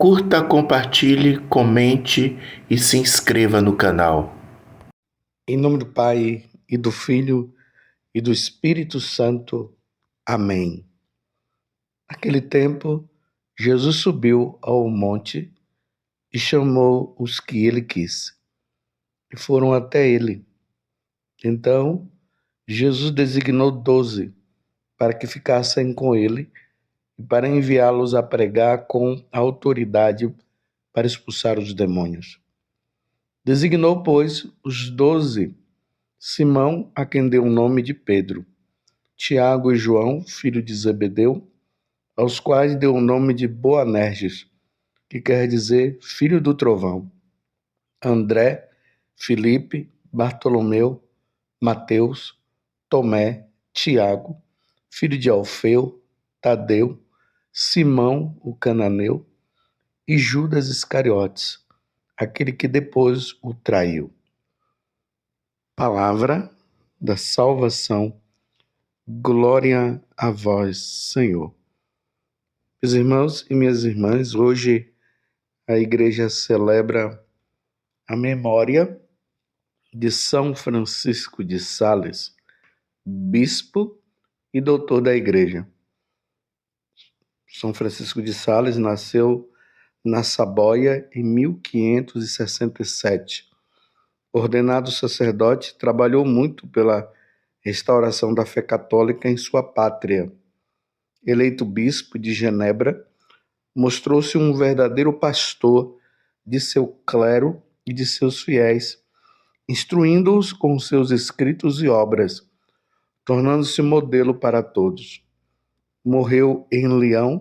Curta, compartilhe, comente e se inscreva no canal. Em nome do Pai, e do Filho, e do Espírito Santo. Amém. Naquele tempo, Jesus subiu ao monte e chamou os que ele quis, e foram até ele. Então, Jesus designou 12 para que ficassem com ele e para enviá-los a pregar com autoridade para expulsar os demônios. Designou, pois, os 12, Simão, a quem deu o nome de Pedro, Tiago e João, filho de Zebedeu, aos quais deu o nome de Boanerges, que quer dizer filho do trovão, André, Filipe, Bartolomeu, Mateus, Tomé, Tiago, filho de Alfeu, Tadeu, Simão, o cananeu, e Judas Iscariotes, aquele que depois o traiu. Palavra da salvação. Glória a vós, Senhor. Meus irmãos e minhas irmãs, hoje a igreja celebra a memória de São Francisco de Sales, bispo e doutor da igreja. São Francisco de Sales nasceu na Saboia em 1567. Ordenado sacerdote, trabalhou muito pela restauração da fé católica em sua pátria. Eleito bispo de Genebra, mostrou-se um verdadeiro pastor de seu clero e de seus fiéis, instruindo-os com seus escritos e obras, tornando-se modelo para todos. Morreu em Lyon,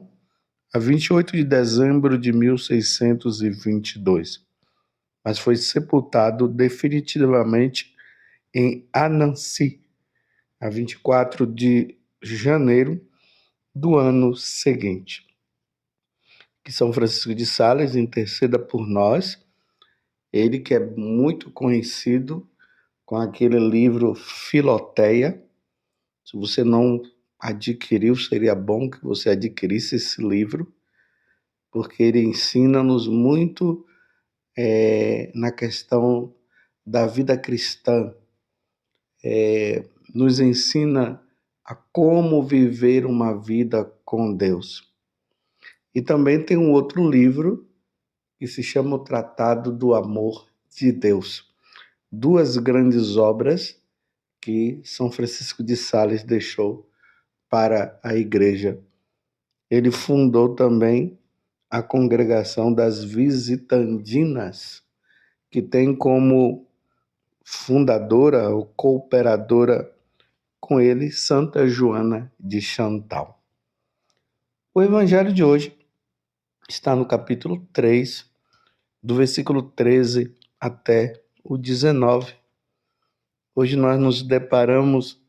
a 28 de dezembro de 1622, mas foi sepultado definitivamente em Annecy, a 24 de janeiro do ano seguinte. Que São Francisco de Sales interceda por nós, ele que é muito conhecido com aquele livro Filoteia. Se você não adquiriu, seria bom que você adquirisse esse livro, porque ele ensina-nos muito na questão da vida cristã, nos ensina a como viver uma vida com Deus. E também tem um outro livro que se chama O Tratado do Amor de Deus. Duas grandes obras que São Francisco de Sales deixou para a igreja. Ele fundou também a congregação das Visitandinas, que tem como fundadora ou cooperadora com ele Santa Joana de Chantal. O evangelho de hoje está no capítulo 3, do versículo 13 até o 19. Hoje nós nos deparamos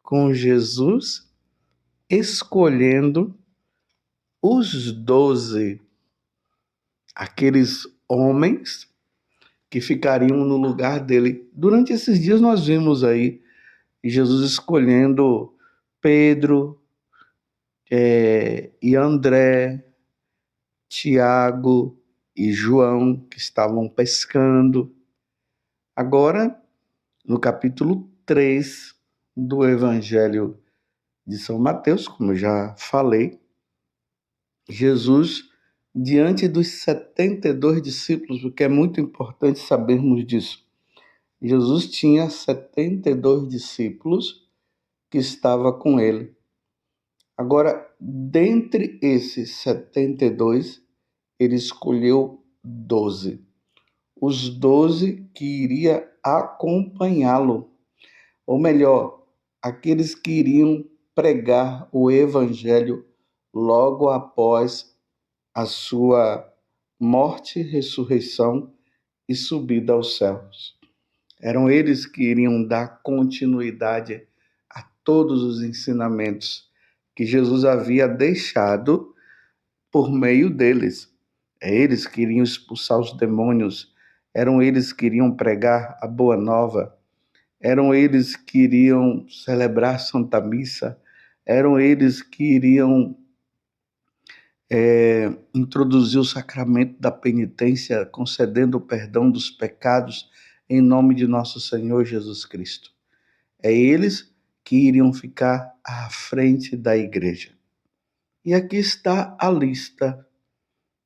com Jesus escolhendo os 12, aqueles homens que ficariam no lugar dele. Durante esses dias nós vimos aí Jesus escolhendo Pedro e André, Tiago e João, que estavam pescando. Agora, no capítulo 3 do Evangelho de São Mateus, como eu já falei, Jesus, diante dos 72 discípulos, porque é muito importante sabermos disso. Jesus tinha 72 discípulos que estavam com ele. Agora, dentre esses 72, ele escolheu 12. Os 12 que iriam acompanhá-lo. Ou melhor, aqueles que iriam pregar o evangelho logo após a sua morte, ressurreição e subida aos céus. Eram eles que iriam dar continuidade a todos os ensinamentos que Jesus havia deixado por meio deles. Eles que iriam expulsar os demônios, eram eles que iriam pregar a boa nova, eram eles que iriam celebrar a Santa Missa, eram eles que iriam introduziu o sacramento da penitência, concedendo o perdão dos pecados em nome de nosso Senhor Jesus Cristo. É eles que iriam ficar à frente da igreja. E aqui está a lista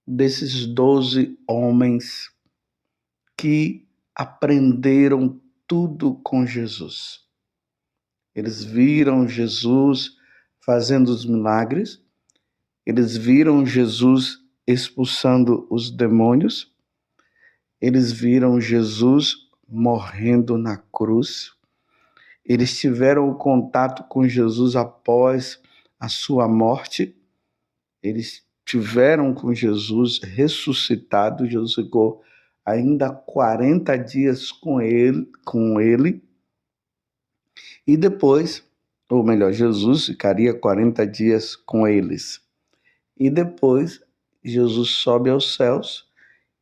desses 12 homens que aprenderam tudo com Jesus. Eles viram Jesus fazendo os milagres, eles viram Jesus expulsando os demônios, eles viram Jesus morrendo na cruz, eles tiveram o contato com Jesus após a sua morte, eles tiveram com Jesus ressuscitado, Jesus ficou ainda 40 dias com ele, e depois, ou melhor, Jesus ficaria 40 dias com eles. E depois, Jesus sobe aos céus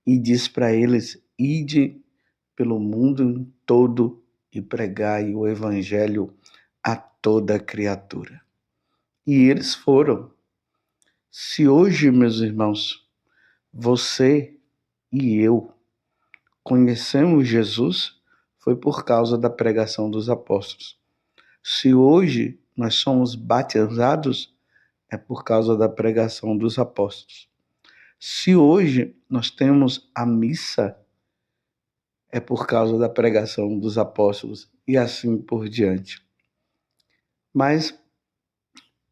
e diz para eles: ide pelo mundo todo e pregai o evangelho a toda criatura. E eles foram. Se hoje, meus irmãos, você e eu conhecemos Jesus, foi por causa da pregação dos apóstolos. Se hoje nós somos batizados, é por causa da pregação dos apóstolos. Se hoje nós temos a missa, é por causa da pregação dos apóstolos, e assim por diante. Mas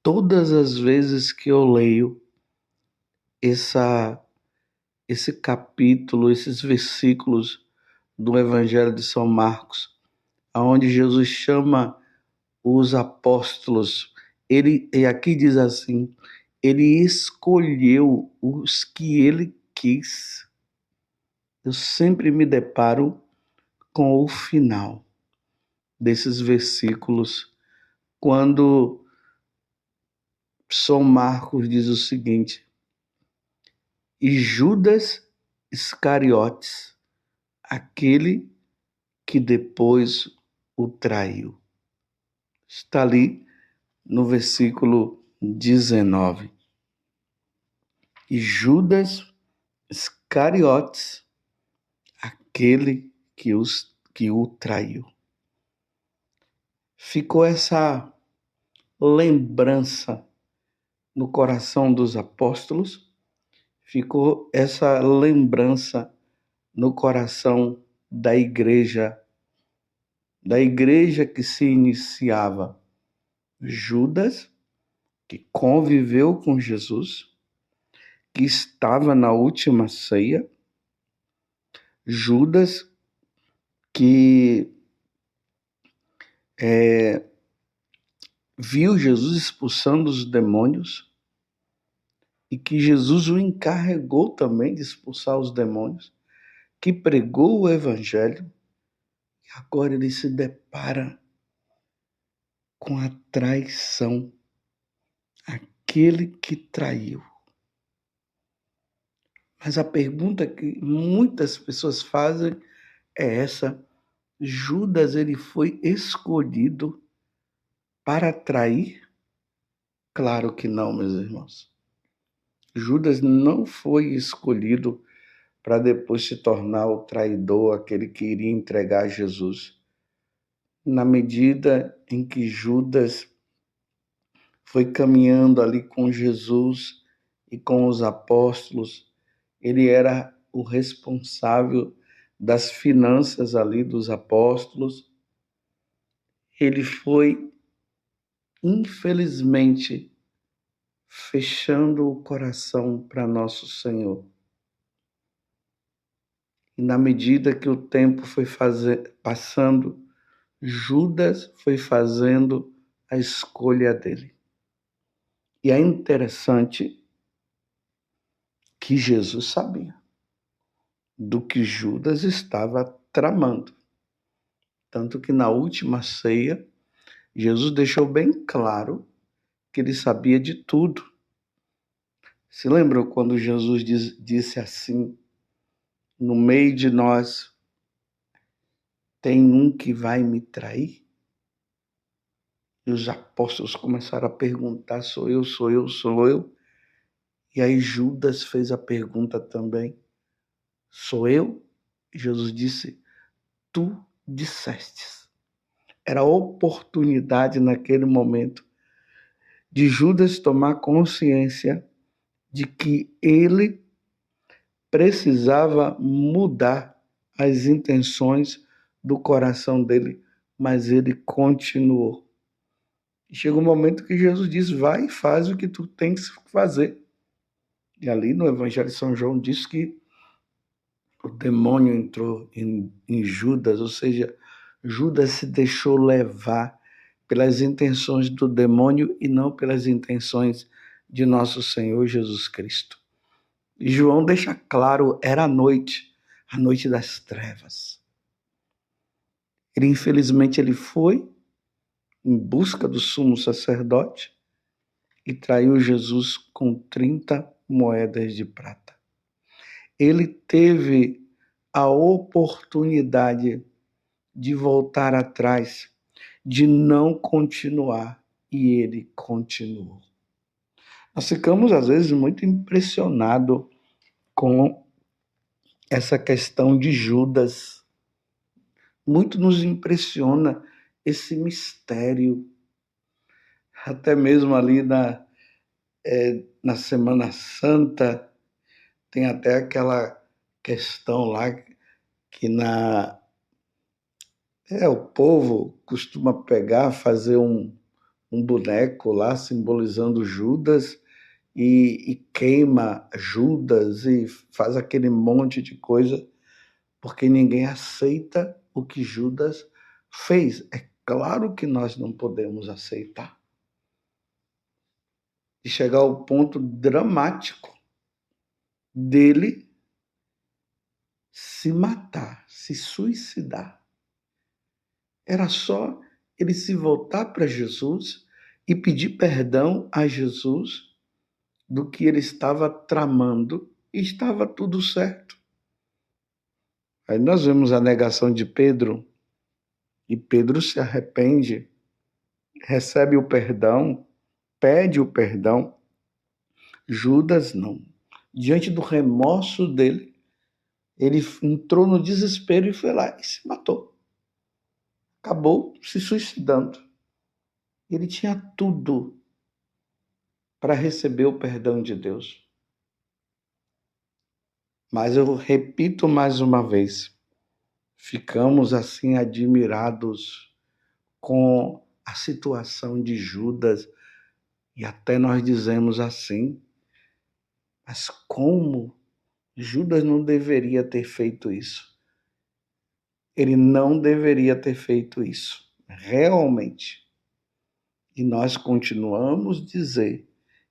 todas as vezes que eu leio esse capítulo, esses versículos do Evangelho de São Marcos, onde Jesus chama os apóstolos, e aqui diz assim, ele escolheu os que ele quis. Eu sempre me deparo com o final desses versículos, quando São Marcos diz o seguinte: e Judas Iscariotes, aquele que depois o traiu. Está ali no versículo 19. E Judas Iscariotes, aquele que o traiu. Ficou essa lembrança no coração dos apóstolos, ficou essa lembrança no coração da igreja que se iniciava. Judas, que conviveu com Jesus, que estava na última ceia, Judas, que viu Jesus expulsando os demônios e que Jesus o encarregou também de expulsar os demônios, que pregou o evangelho, e agora ele se depara com a traição, aquele que traiu. Mas a pergunta que muitas pessoas fazem é essa: Judas, ele foi escolhido para trair? Claro que não, meus irmãos. Judas não foi escolhido para depois se tornar o traidor, aquele que iria entregar Jesus. Na medida em que Judas foi caminhando ali com Jesus e com os apóstolos, ele era o responsável das finanças ali dos apóstolos. Ele foi, infelizmente, fechando o coração para nosso Senhor. E na medida que o tempo foi passando, Judas foi fazendo a escolha dele. E é interessante que Jesus sabia do que Judas estava tramando. Tanto que na última ceia, Jesus deixou bem claro que ele sabia de tudo. Se lembram quando Jesus disse assim: no meio de nós tem um que vai me trair? E os apóstolos começaram a perguntar: sou eu, sou eu, sou eu? E aí Judas fez a pergunta também: sou eu? Jesus disse: tu dissestes. Era a oportunidade naquele momento de Judas tomar consciência de que ele precisava mudar as intenções do coração dele, mas ele continuou. E chega um momento que Jesus diz: vai e faz o que tu tens que fazer. E ali no Evangelho de São João diz que o demônio entrou em Judas, ou seja, Judas se deixou levar pelas intenções do demônio e não pelas intenções de nosso Senhor Jesus Cristo. E João deixa claro, era a noite das trevas. Infelizmente, ele foi em busca do sumo sacerdote e traiu Jesus com 30 moedas de prata. Ele teve a oportunidade de voltar atrás, de não continuar, e ele continuou. Nós ficamos, às vezes, muito impressionados com essa questão de Judas. Muito nos impressiona esse mistério. Até mesmo ali na Semana Santa, tem até aquela questão lá que o povo costuma pegar, fazer um boneco lá simbolizando Judas e queima Judas e faz aquele monte de coisa porque ninguém aceita o que Judas fez. É claro que nós não podemos aceitar. E chegar ao ponto dramático dele se matar, se suicidar. Era só ele se voltar para Jesus e pedir perdão a Jesus do que ele estava tramando e estava tudo certo. Aí nós vemos a negação de Pedro e Pedro se arrepende, recebe o perdão, pede o perdão. Judas não. Diante do remorso dele, ele entrou no desespero e foi lá e se matou. Acabou se suicidando. Ele tinha tudo para receber o perdão de Deus. Mas eu repito mais uma vez, ficamos assim admirados com a situação de Judas e até nós dizemos assim, mas como Judas não deveria ter feito isso? Ele não deveria ter feito isso, realmente. E nós continuamos a dizer,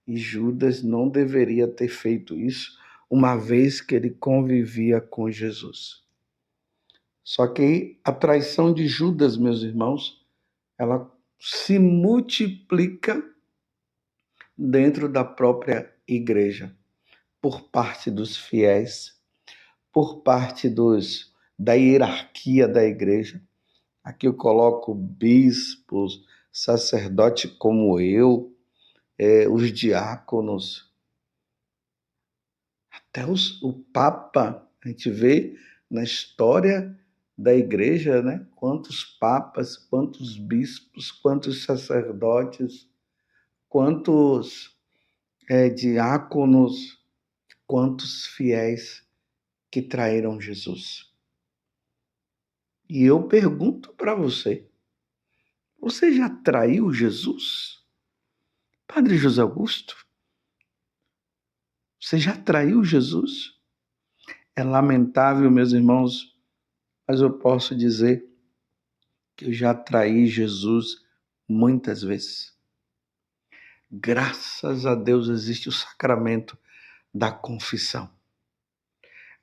e Judas não deveria ter feito isso, uma vez que ele convivia com Jesus. Só que a traição de Judas, meus irmãos, ela se multiplica dentro da própria igreja, por parte dos fiéis, por parte da hierarquia da igreja. Aqui eu coloco bispos, sacerdote como eu, os diáconos, até o Papa. A gente vê na história da igreja, né? Quantos papas, quantos bispos, quantos sacerdotes, quantos diáconos, quantos fiéis que traíram Jesus. E eu pergunto para você, você já traiu Jesus? Padre José Augusto, você já traiu Jesus? É lamentável, meus irmãos, mas eu posso dizer que eu já traí Jesus muitas vezes. Graças a Deus existe o sacramento da confissão.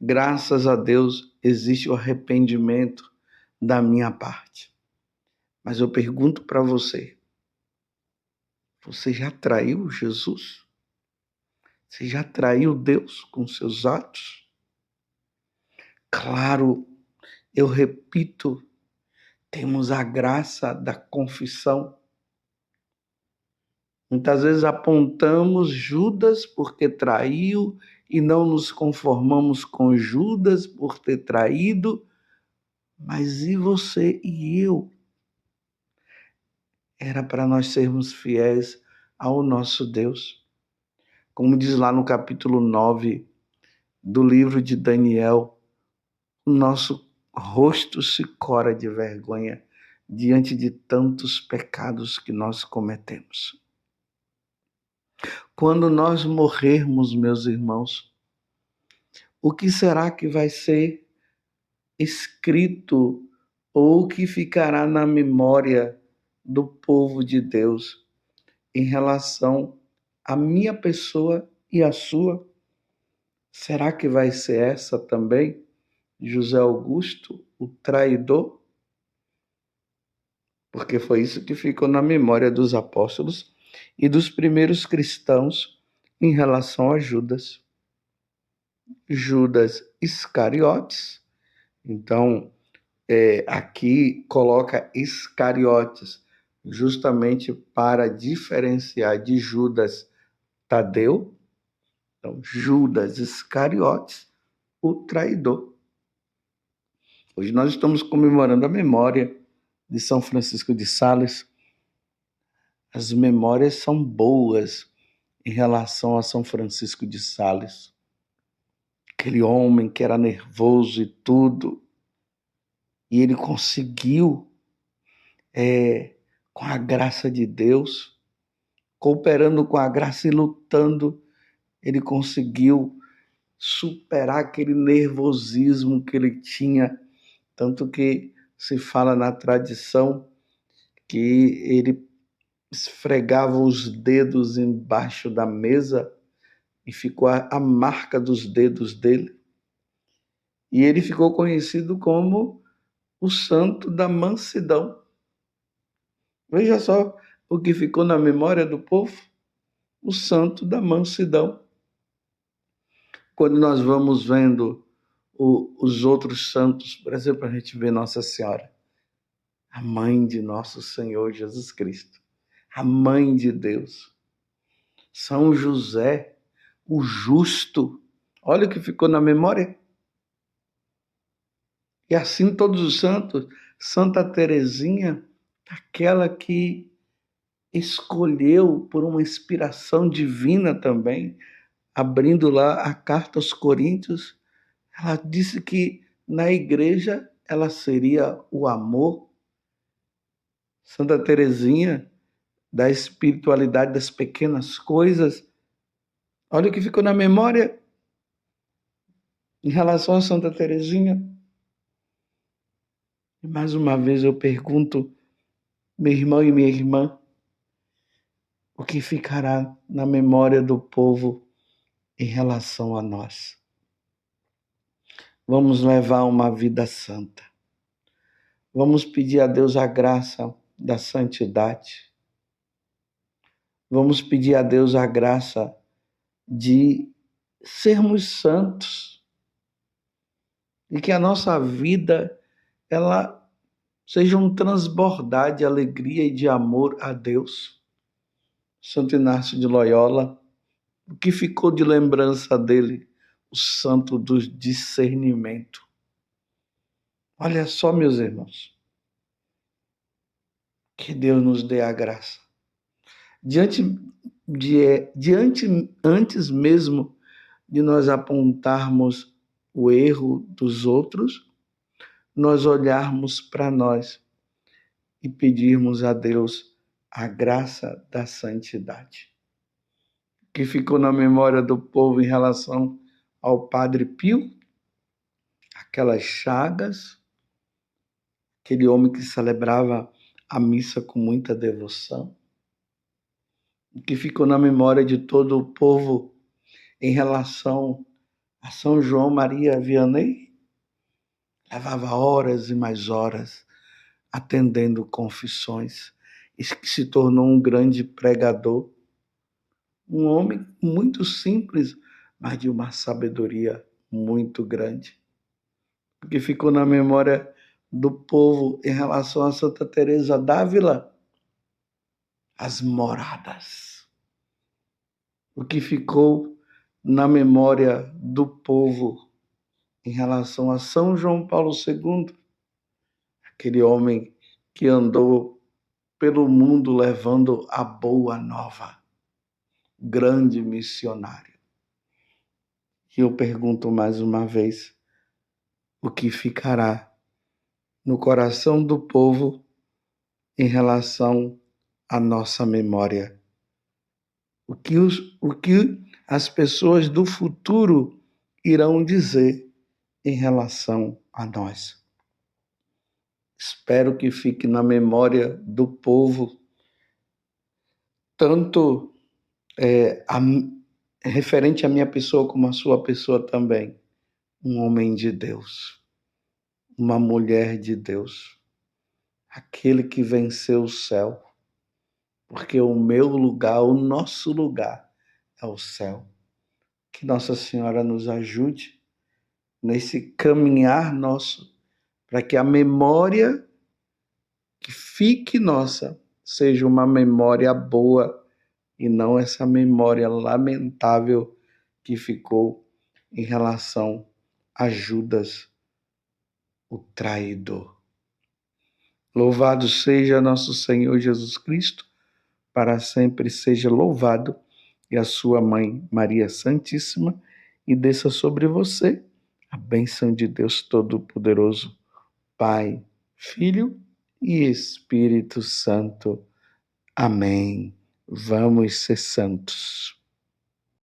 Graças a Deus existe o arrependimento da minha parte. Mas eu pergunto para você, você já traiu Jesus? Você já traiu Deus com seus atos? Claro, eu repito, temos a graça da confissão. Muitas vezes apontamos Judas porque traiu e não nos conformamos com Judas por ter traído. Mas e você e eu? Era para nós sermos fiéis ao nosso Deus. Como diz lá no capítulo 9 do livro de Daniel, o nosso rosto se cora de vergonha diante de tantos pecados que nós cometemos. Quando nós morrermos, meus irmãos, o que será que vai ser escrito ou que ficará na memória do povo de Deus em relação à minha pessoa e à sua? Será que vai ser essa também? José Augusto, o traidor? Porque foi isso que ficou na memória dos apóstolos e dos primeiros cristãos em relação a Judas. Judas Iscariotes. Então, aqui coloca Iscariotes justamente para diferenciar de Judas Tadeu. Então, Judas Iscariotes, o traidor. Hoje nós estamos comemorando a memória de São Francisco de Sales. As memórias são boas em relação a São Francisco de Sales. Aquele homem que era nervoso e tudo, e ele conseguiu, com a graça de Deus, cooperando com a graça e lutando, ele conseguiu superar aquele nervosismo que ele tinha, tanto que se fala na tradição que ele esfregava os dedos embaixo da mesa e ficou a marca dos dedos dele. E ele ficou conhecido como o santo da mansidão. Veja só o que ficou na memória do povo, o santo da mansidão. Quando nós vamos vendo os outros santos, por exemplo, a gente vê Nossa Senhora, a mãe de nosso Senhor Jesus Cristo, a mãe de Deus. São José, o justo. Olha o que ficou na memória. E assim todos os santos. Santa Teresinha, aquela que escolheu por uma inspiração divina também, abrindo lá a carta aos Coríntios, ela disse que na igreja ela seria o amor. Santa Teresinha, da espiritualidade das pequenas coisas. Olha o que ficou na memória em relação a Santa Teresinha. E mais uma vez eu pergunto, meu irmão e minha irmã, o que ficará na memória do povo em relação a nós? Vamos levar uma vida santa. Vamos pedir a Deus a graça da santidade. Vamos pedir a Deus a graça de sermos santos. E que a nossa vida ela seja um transbordar de alegria e de amor a Deus. Santo Inácio de Loyola, o que ficou de lembrança dele? O santo do discernimento. Olha só, meus irmãos, que Deus nos dê a graça. Antes mesmo de nós apontarmos o erro dos outros, nós olharmos para nós e pedirmos a Deus a graça da santidade. Que ficou na memória do povo em relação ao Padre Pio, aquelas chagas, aquele homem que celebrava a missa com muita devoção. Que ficou na memória de todo o povo em relação a São João Maria Vianney. Levava horas e mais horas atendendo confissões e que se tornou um grande pregador. Um homem muito simples, mas de uma sabedoria muito grande. Que ficou na memória do povo em relação a Santa Teresa d'Ávila, as moradas. o que ficou na memória do povo em relação a São João Paulo II, aquele homem que andou pelo mundo levando a boa nova, grande missionário. E eu pergunto mais uma vez, o que ficará no coração do povo em relação à nossa memória? O que as pessoas do futuro irão dizer em relação a nós? Espero que fique na memória do povo tanto referente à minha pessoa como à sua pessoa também. Um homem de Deus, uma mulher de Deus, aquele que venceu o céu, porque o meu lugar, o nosso lugar é o céu. Que Nossa Senhora nos ajude nesse caminhar nosso, para que a memória que fique nossa seja uma memória boa e não essa memória lamentável que ficou em relação a Judas, o traidor. Louvado seja nosso Senhor Jesus Cristo, para sempre seja louvado, e a sua mãe Maria Santíssima, e desça sobre você a bênção de Deus Todo-Poderoso, Pai, Filho e Espírito Santo. Amém. Vamos ser santos.